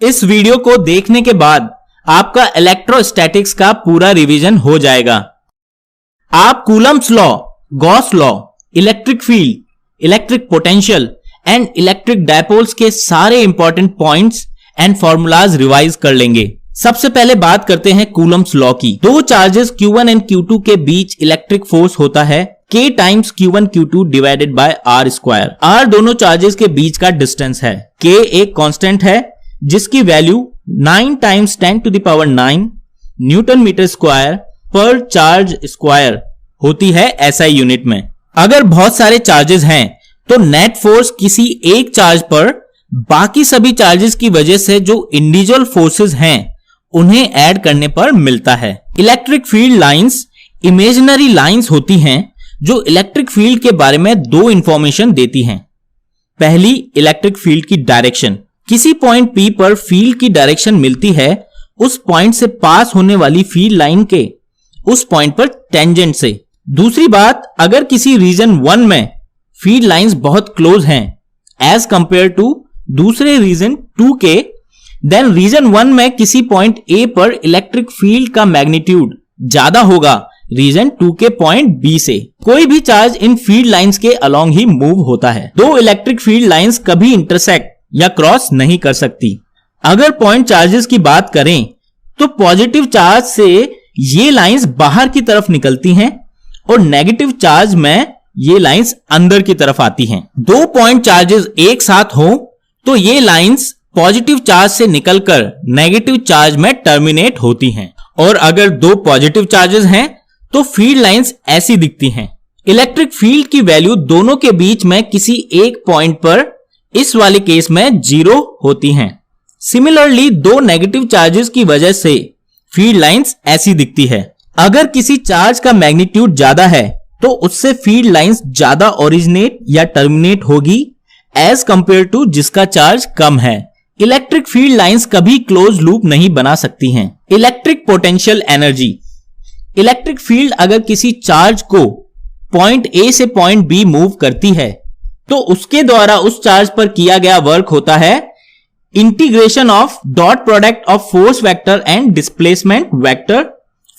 इस वीडियो को देखने के बाद आपका इलेक्ट्रोस्टैटिक्स का पूरा रिवीजन हो जाएगा। आप Coulomb's law, Gauss law, electric field, electric potential and electric dipoles के सारे important points and formulas revise कर लेंगे। सबसे पहले बात करते हैं कूलम्ब्स लॉ की। दो चार्जेस Q1 एंड Q2 के बीच इलेक्ट्रिक फोर्स होता है K times Q1 Q2 divided by R square. R दोनों चार्जेस के बीच का डिस्टेंस है। K एक कांस्टेंट है जिसकी value 9 times 10 to the power 9 newton metre square पर चार्ज स्क्वायर होती है SI यूनिट में। अगर बहुत सारे चार्जेस हैं तो नेट फोर्स किसी एक चार्ज पर बाकी सभी चार्जेस की वजह से जो इंडिविजुअल फोर्सेस हैं उन्हें ऐड करने पर मिलता है। Electric field lines imaginary lines होती हैं जो इलेक्ट्रिक फील्ड के बारे में दो इंफॉर्मेशन देती हैं। पहली, इलेक्ट्रिक फील्ड की डायरेक्शन। किसी पॉइंट P पर फील्ड की डायरेक्शन मिलती है उस पॉइंट से पास होने वाली फील्ड लाइन के उस पॉइंट पर टेंजेंट से। दूसरी बात, अगर किसी रीजन 1 में फील्ड लाइंस बहुत क्लोज हैं एज कंपेयर टू दूसरे रीजन 2 के, देन रीजन 1 में किसी पॉइंट A पर इलेक्ट्रिक फील्ड का मैग्नीट्यूड ज्यादा होगा रीजन 2 के पॉइंट B से। कोई भी चार्ज इन फील्ड लाइंस के अलोंग ही मूव होता है। दो इलेक्ट्रिक फील्ड लाइंस कभी इंटरसेक्ट या क्रॉस नहीं कर सकती। अगर पॉइंट चार्जेस की बात करें तो पॉजिटिव चार्ज से ये लाइंस बाहर की तरफ निकलती हैं और नेगेटिव चार्ज में ये लाइंस अंदर की तरफ आती हैं। दो पॉइंट चार्जेस एक साथ हो तो ये लाइंस पॉजिटिव चार्ज से निकलकर नेगेटिव चार्ज में टर्मिनेट होती हैं। और अगर दो पॉजिटिव चार्जेस हैं तो फील्ड लाइंस ऐसी दिखती हैं। इलेक्ट्रिक फील्ड की वैल्यू दोनों के बीच में किसी एक पॉइंट पर इस वाले केस में 0 होती हैं। सिमिलरली दो नेगेटिव चार्जेस की वजह से फील्ड लाइंस ऐसी दिखती है। अगर किसी चार्ज का मैग्नीट्यूड ज्यादा है तो उससे फील्ड लाइंस ज्यादा ओरिजिनेट या टर्मिनेट होगी एज कंपेयर टू जिसका चार्ज कम है। इलेक्ट्रिक फील्ड लाइंस कभी क्लोज लूप नहीं बना सकती हैं। Electric potential energy. Electric field अगर किसी चार्ज को पॉइंट A से पॉइंट B मूव करती है तो उसके द्वारा उस चार्ज पर किया गया वर्क होता है integration of dot product of force vector and displacement vector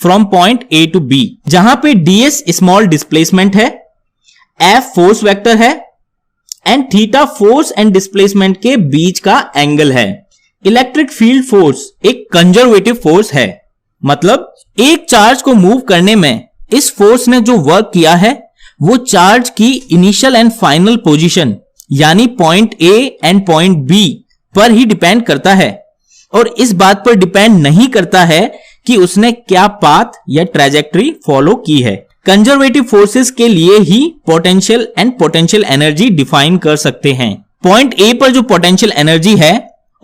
from point A to B, जहां पे ds स्मॉल डिस्प्लेसमेंट है, F फोर्स वेक्टर है and theta force and displacement के बीच का एंगल है। इलेक्ट्रिक फील्ड फोर्स एक कंजर्वेटिव फोर्स है, मतलब एक चार्ज को मूव करने में इस फोर्स ने जो वर्क किया है वो चार्ज की इनिशियल एंड फाइनल पोजीशन यानी point A and point B पर ही डिपेंड करता है और इस बात पर डिपेंड नहीं करता है कि उसने क्या पाथ या ट्रैजेक्टरी फॉलो की है। कंजर्वेटिव फोर्सेस के लिए ही potential and potential energy define कर सकते हैं। पॉइंट A पर जो पोटेंशियल एनर्जी है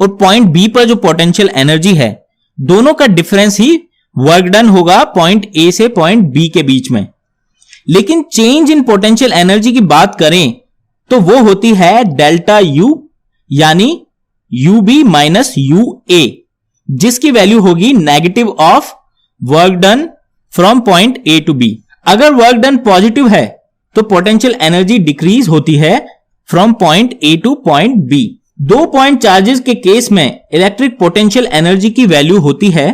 और पॉइंट B पर जो पोटेंशियल एनर्जी है दोनों का डिफरेंस ही वर्क डन होगा पॉइंट A से पॉइंट B के बीच में। लेकिन चेंज इन पोटेंशियल एनर्जी की बात करें तो वो होती है डेल्टा U यानी UB माइनस UA, जिसकी वैल्यू होगी negative of work done from point A to B। अगर वर्क डन पॉजिटिव है तो पोटेंशियल एनर्जी डिक्रीज होती है from point A to point B। दो पॉइंट चार्जेस के केस में इलेक्ट्रिक पोटेंशियल एनर्जी की वैल्यू होती है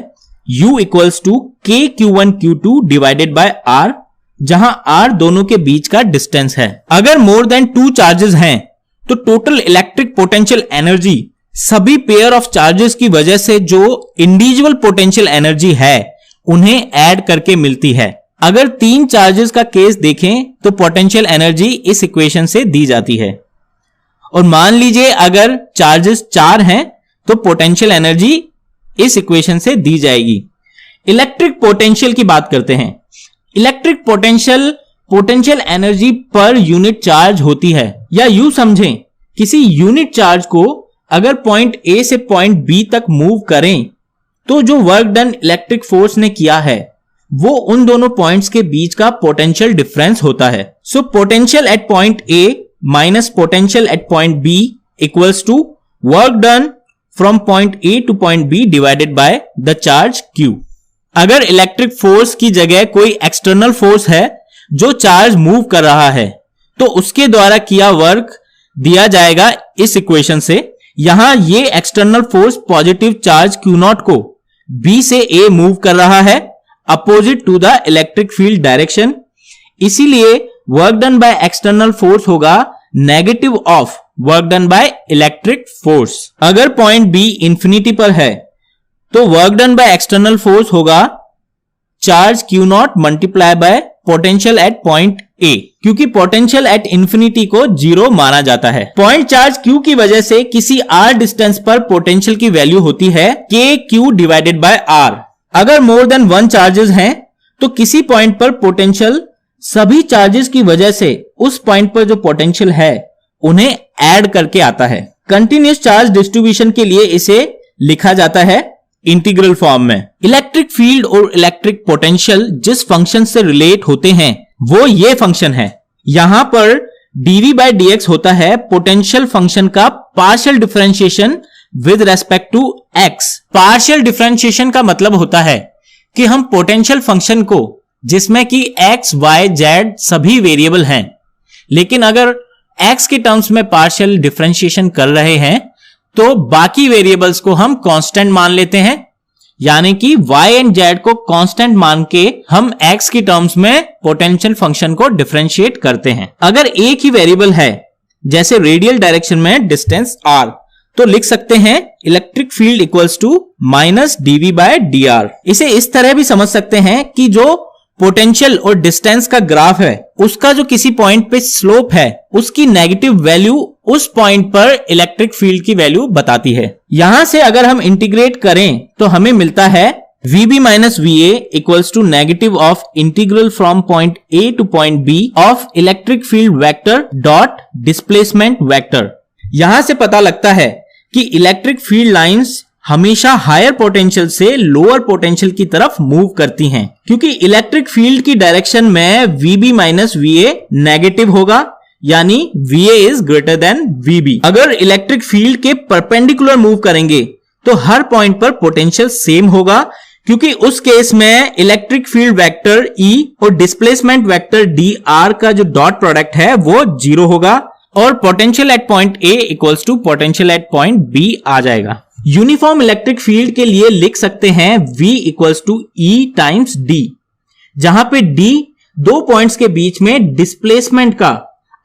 U equals to K Q1 Q2 divided by R, जहां R दोनों के बीच का डिस्टेंस है। अगर मोर देन 2 चार्जेस हैं तो टोटल इलेक्ट्रिक पोटेंशियल एनर्जी सभी पेयर ऑफ चार्जेस की वजह से जो इंडिविजुअल पोटेंशियल एनर्जी है उन्हें ऐड करके मिलती है। अगर 3 चार्जेस का केस देखें तो पोटेंशियल एनर्जी इस इक्वेशन से दी जाती है और मान लीजिए अगर चार्जेस 4 हैं तो पोटेंशियल एनर्जी इस इक्वेशन से दी जाएगी। इलेक्ट्रिक पोटेंशियल की बात करते हैं। Electric potential energy per unit charge होती है, या यूं समझें किसी यूनिट चार्ज को अगर पॉइंट A से पॉइंट B तक मूव करें तो जो वर्क डन इलेक्ट्रिक फोर्स ने किया है वो उन दोनों पॉइंट्स के बीच का पोटेंशियल डिफरेंस होता है। So potential at point A minus potential at point B equals to work done from point A to point B divided by the charge Q। अगर इलेक्ट्रिक फोर्स की जगह कोई एक्सटर्नल फोर्स है जो charge move कर रहा है तो उसके द्वारा किया वर्क दिया जाएगा इस इक्वेशन से यहां ये external force positive charge Q0 को B से A मूव कर रहा है opposite to the electric field direction. इसीलिए work done by external force होगा negative of work done by electric force. अगर पॉइंट B इंफिनिटी पर है तो work done by external force होगा charge Q0 multiply by potential at point A, क्योंकि potential at infinity को 0 माना जाता है। पॉइंट चार्ज Q की वजह से किसी r डिस्टेंस पर पोटेंशियल की वैल्यू होती है KQ डिवाइडेड बाय R। अगर मोर देन 1 चार्जेस हैं तो किसी पॉइंट पर पोटेंशियल सभी चार्जेस की वजह से उस पॉइंट पर जो पोटेंशियल है उन्हें ऐड करके आता है। कंटिन्यूस चार्ज डिस्ट्रीब्यूशन के लिए इसे लिखा जाता है इंटीग्रल फॉर्म में। इलेक्ट्रिक फील्ड और इलेक्ट्रिक पोटेंशियल जिस फंक्शन से रिलेट होते हैं वो ये फंक्शन है। यहां पर dv बाय dx होता है पोटेंशियल फंक्शन का partial differentiation with respect to x। Partial differentiation का मतलब होता है कि हम पोटेंशियल फंक्शन को, जिसमें कि x, y, z सभी वेरिएबल हैं, लेकिन अगर x के टर्म्स में पार्शियल डिफरेंशिएशन कर रहे हैं तो बाकी वेरिएबल्स को हम कांस्टेंट मान लेते हैं, यानी कि y एंड z को कांस्टेंट मान के हम x की टर्म्स में पोटेंशियल फंक्शन को डिफरेंशिएट करते हैं। अगर एक ही वेरिएबल है, जैसे रेडियल डायरेक्शन में डिस्टेंस r, तो लिख सकते हैं electric field equals to minus dv by dr। इसे इस तरह भी समझ सकते हैं कि जो पोटेंशियल और डिस्टेंस का ग्राफ है उसका जो किसी पॉइंट पे स्लोप है उसकी नेगेटिव वैल्यू उस पॉइंट पर इलेक्ट्रिक फील्ड की वैल्यू बताती है। यहां से अगर हम इंटीग्रेट करें तो हमें मिलता है VB minus VA equals to negative of integral from point A to point B of electric field vector dot displacement vector. यहां से पता लगता है कि इलेक्ट्रिक फील्ड लाइंस हमेशा हायर पोटेंशियल से लोअर पोटेंशियल की तरफ मूव करती हैं, क्योंकि इलेक्ट्रिक फील्ड की डायरेक्शन में VB माइनस VA नेगेटिव होगा, यानी VA is greater than VB। अगर इलेक्ट्रिक फील्ड के परपेंडिकुलर मूव करेंगे तो हर पॉइंट पर पोटेंशियल सेम होगा, क्योंकि उस केस में इलेक्ट्रिक फील्ड वेक्टर E और डिस्प्लेसमेंट वेक्टर dr का जो डॉट प्रोडक्ट है वो 0 होगा और potential at point A equals to potential at point B आ जाएगा। यूनिफॉर्म इलेक्ट्रिक फील्ड के लिए लिख सकते हैं V equals to E times D, जहां पे D दो पॉइंट्स के बीच में डिस्प्लेसमेंट का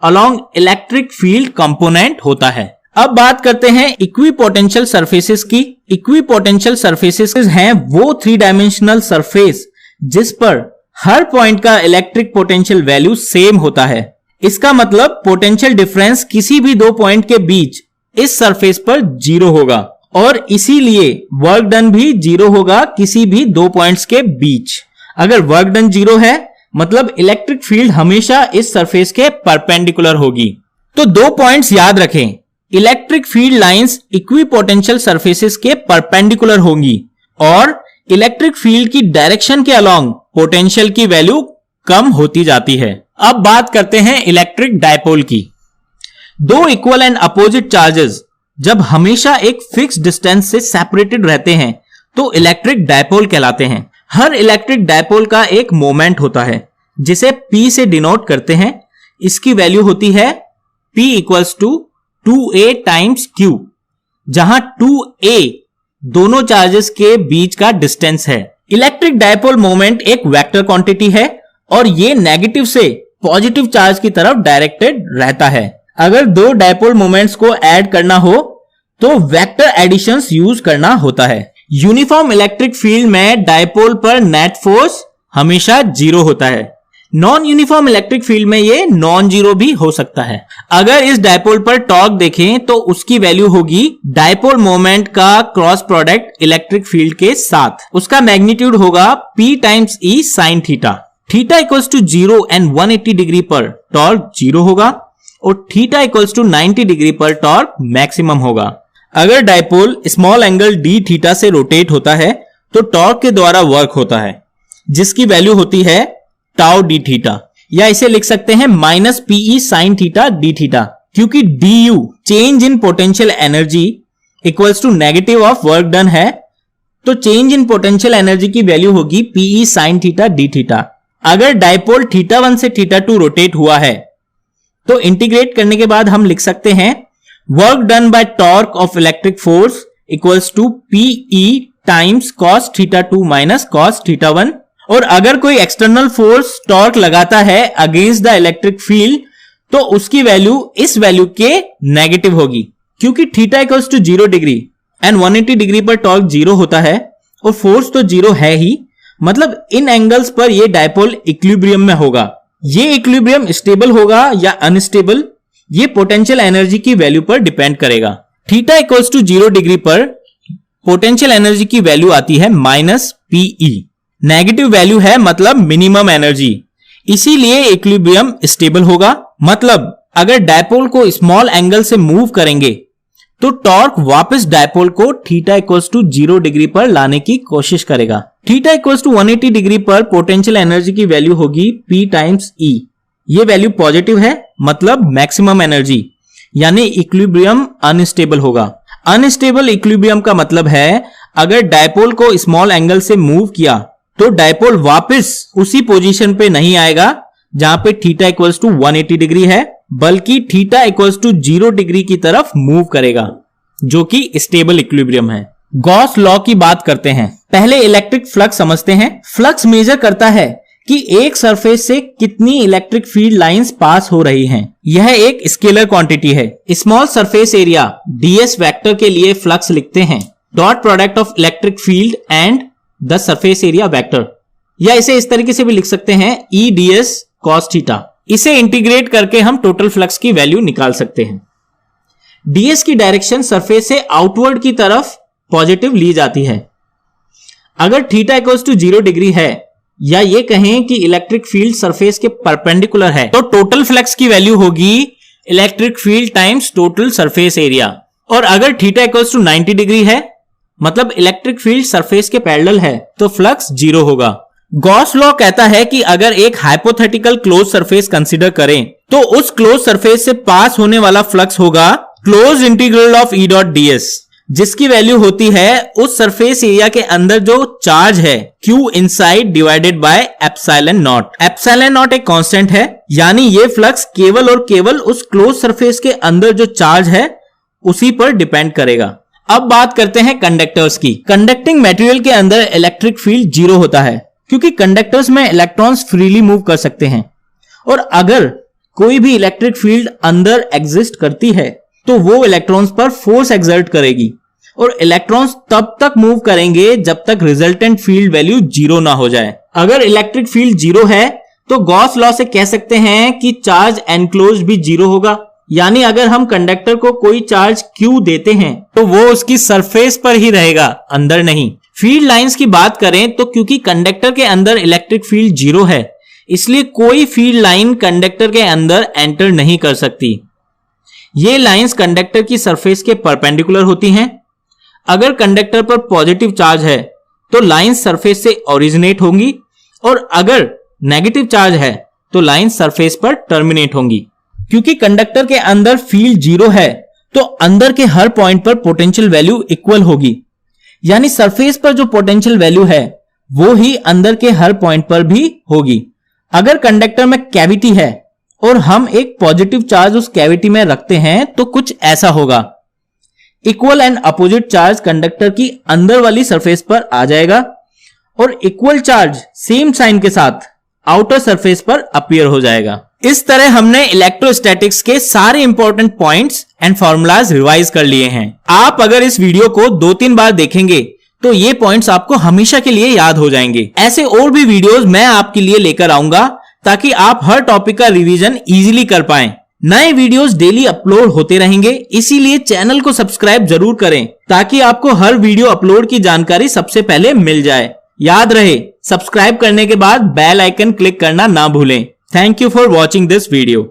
अलोंग इलेक्ट्रिक फील्ड कंपोनेंट होता है। अब बात करते हैं इक्विपोटेंशियल सरफेसेस की। इक्विपोटेंशियल सरफेसेस हैं वो 3 डायमेंशनल सरफेस जिस पर हर पॉइंट का इलेक्ट्रिक पोटेंशियल वैल्यू सेम होता है। इसका मतलब पोटेंशियल डिफरेंस किसी भी दो पॉइंट के बीच इस सरफेस पर 0 होगा और इसीलिए वर्क डन भी 0 होगा किसी भी दो पॉइंट्स के बीच। अगर वर्क डन 0 है मतलब इलेक्ट्रिक फील्ड हमेशा इस सरफेस के परपेंडिकुलर होगी। तो 2 पॉइंट्स याद रखें, electric field lines equipotential surfaces के परपेंडिकुलर होंगी और इलेक्ट्रिक फील्ड की डायरेक्शन के अलोंग पोटेंशियल की वैल्यू कम होती जाती है। अब बात करते हैं इलेक्ट्रिक डायपोल की। दो इक्वल एंड अपोजिट चार्जेस जब हमेशा एक फिक्स डिस्टेंस से सेपरेटेड रहते हैं तो इलेक्ट्रिक डायपोल कहलाते हैं। हर इलेक्ट्रिक डायपोल का एक मोमेंट होता है जिसे P से डिनोट करते हैं। इसकी वैल्यू होती है P equals to 2A times Q, जहां 2A दोनों चार्जेस के बीच का डिस्टेंस है। इलेक्ट्रिक डायपोल मोमेंट एक वेक्टर क्वांटिटी है और ये नेगेटिव से पॉजिटिव चार्ज की तरफ डायरेक्टेड रहता है। अगर दो डायपोल मोमेंट्स को ऐड करना हो तो वेक्टर एडिशंस यूज करना होता है। यूनिफॉर्म इलेक्ट्रिक फील्ड में डायपोल पर नेट फोर्स हमेशा 0 होता है। नॉन यूनिफॉर्म इलेक्ट्रिक फील्ड में ये नॉन जीरो भी हो सकता है। अगर इस डायपोल पर टॉर्क देखें तो उसकी वैल्यू होगी डायपोल मोमेंट का क्रॉस प्रोडक्ट इलेक्ट्रिक फील्ड के साथ। उसका मैग्नीट्यूड होगा P times E sine theta. Theta equals to 0 and 180 degree पर टॉर्क 0 होगा और थीटा इक्वल्स टू 90 डिग्री पर टॉर्क मैक्सिमम होगा। अगर dipole small angle d theta से रोटेट होता है तो टॉर्क के द्वारा वर्क होता है जिसकी वैल्यू होती है टाउ डी थीटा, या इसे लिख सकते हैं minus PE sine theta d theta, क्योंकि du change in potential energy equals to negative of work done है तो चेंज इन पोटेंशियल एनर्जी की वैल्यू होगी PE sine theta d theta. अगर डायपोल थीटा 1 से थीटा 2 रोटेट हुआ है तो इंटीग्रेट करने के बाद हम लिख सकते हैं work done by torque of electric force equals to PE times cos θ2 minus cos θ1। और अगर कोई एक्सटर्नल फोर्स टॉर्क लगाता है अगेंस्ट द इलेक्ट्रिक फील्ड तो उसकी वैल्यू इस वैल्यू के नेगेटिव होगी, क्योंकि theta equals to 0 degree and 180 degree पर टॉर्क 0 होता है और फोर्स तो 0 है ही, मतलब इन एंगल्स पर ये डायपोल इक्विलिब्रियम में होगा। ये इक्विलिब्रियम स्टेबल होगा या अनस्टेबल, ये पोटेंशियल एनर्जी की वैल्यू पर डिपेंड करेगा। थीटा इक्वल्स टू 0 डिग्री पर पोटेंशियल एनर्जी की वैल्यू आती है -PE। नेगेटिव वैल्यू है मतलब मिनिमम एनर्जी, इसीलिए इक्विलिब्रियम स्टेबल होगा। मतलब अगर डायपोल को स्मॉल एंगल से मूव करेंगे तो टॉर्क वापस डायपोल को थीटा इक्वल्स टू 0 डिग्री पर लाने की कोशिश करेगा। थीटा इक्वल्स टू 180 डिग्री पर पोटेंशियल एनर्जी की वैल्यू होगी P टाइम्स E। ये वैल्यू पॉजिटिव है, मतलब मैक्सिमम एनर्जी, यानी इक्विलिब्रियम अनस्टेबल होगा। अनस्टेबल इक्विलिब्रियम का मतलब है अगर डायपोल को स्मॉल एंगल से मूव किया तो डायपोल वापस उसी पोजीशन पे नहीं आएगा जहां पे थीटा इक्वल्स टू 180 डिग्री है, बल्कि थीटा इक्वल्स टू 0 डिग्री की तरफ मूव करेगा, जो कि स्टेबल इक्विलिब्रियम है। गॉस लॉ की बात करते हैं। पहले इलेक्ट्रिक फ्लक्स समझते हैं। फ्लक्स मेजर करता है कि एक सरफेस से कितनी इलेक्ट्रिक फील्ड लाइंस पास हो रही हैं। यह एक स्केलर क्वांटिटी है। Small surface area ds vector के लिए फ्लक्स लिखते हैं dot product of electric field and the surface area vector, या इसे इस तरीके से भी लिख सकते हैं E ds cos थीटा। इसे इंटीग्रेट करके हम टोटल फ्लक्स की वैल्यू निकाल सकते हैं। ds की डायरेक्शन सरफेस से आउटवर्ड की तरफ पॉजिटिव ली जाती है। अगर थीटा इक्वल्स टू 0 डिग्री है, या ये कहें कि इलेक्ट्रिक फील्ड सरफेस के परपेंडिकुलर है, तो टोटल फ्लक्स की वैल्यू होगी electric field times total surface area. और अगर थीटा इक्वल्स टू 90 डिग्री है, मतलब इलेक्ट्रिक फील्ड सरफेस के पैरेलल है, तो फ्लक्स 0 होगा। गॉस लॉ कहता है कि अगर एक हाइपोथेटिकल क्लोज सरफेस कंसीडर करें तो उस क्लोज सरफेस से पास होने वाला फ्लक्स होगा close integral of E dot ds, जिसकी वैल्यू होती है उस सरफेस एरिया के अंदर जो चार्ज है Q inside divided by epsilon not. Epsilon not एक कांस्टेंट है, यानी ये फ्लक्स केवल और केवल उस क्लोज सरफेस के अंदर जो चार्ज है उसी पर डिपेंड करेगा। अब बात करते हैं कंडक्टर्स की। कंडक्टिंग मटेरियल के अंदर इलेक्ट्रिक फील्ड 0 होता है, क्योंकि कंडक्टर्स में इलेक्ट्रॉन्स फ्रीली मूव कर सकते हैं। और अगर कोई भी इलेक्ट्रिक फील्ड अंदर एग्जिस्ट करती है तो वो इलेक्ट्रॉन्स पर फोर्स एक्सर्ट करेगी, और इलेक्ट्रॉन्स तब तक मूव करेंगे जब तक रिजल्टेंट फील्ड वैल्यू 0 ना हो जाए। अगर इलेक्ट्रिक फील्ड 0 है तो गॉस लॉ से कह सकते हैं कि चार्ज एनक्लोज भी 0 होगा, यानी अगर हम कंडक्टर को कोई चार्ज Q देते हैं तो वो उसकी सरफेस पर ही रहेगा, अंदर नहीं। फील्ड लाइंस की बात करें तो क्योंकि कंडक्टर के अंदर इलेक्ट्रिक फील्ड 0 है, इसलिए कोई फील्ड लाइन कंडक्टर के अंदर एंटर नहीं कर सकती। ये लाइंस कंडक्टर की सरफेस के परपेंडिकुलर होती हैं। अगर कंडक्टर पर पॉजिटिव चार्ज है तो लाइंस सरफेस से ओरिजिनेट होंगी, और अगर नेगेटिव चार्ज है तो लाइंस सरफेस पर टर्मिनेट होंगी। क्योंकि कंडक्टर के अंदर फील्ड 0 है तो अंदर के हर पॉइंट पर पोटेंशियल वैल्यू इक्वल होगी, यानी सरफेस पर जो पोटेंशियल वैल्यू है वो ही अंदर के हर पॉइंट पर भी होगी। अगर कंडक्टर में कैविटी है और हम एक पॉजिटिव चार्ज उस कैविटी में रखते हैं तो कुछ ऐसा होगा। Equal and opposite charge conductor की अंदर वाली सरफेस पर आ जाएगा, और इक्वल चार्ज सेम साइन के साथ आउटर सरफेस पर अपीयर हो जाएगा। इस तरह हमने इलेक्ट्रोस्टैटिक्स के सारे important points and formulas revise कर लिए हैं। आप अगर इस वीडियो को 2-3 बार देखेंगे तो ये पॉइंट्स आपको हमेशा के लिए याद हो जाएंगे। ऐसे और भी वीडियोस मैं आपके लिए लेकर आऊंगा ताकि आप हर टॉपिक का रिवीजन इजीली कर पाएं। नए वीडियोस डेली अपलोड होते रहेंगे, इसीलिए चैनल को सब्सक्राइब जरूर करें ताकि आपको हर वीडियो अपलोड की जानकारी सबसे पहले मिल जाए। याद रहे, सब्सक्राइब करने के बाद बेल आइकन क्लिक करना ना भूलें। Thank you for watching this video.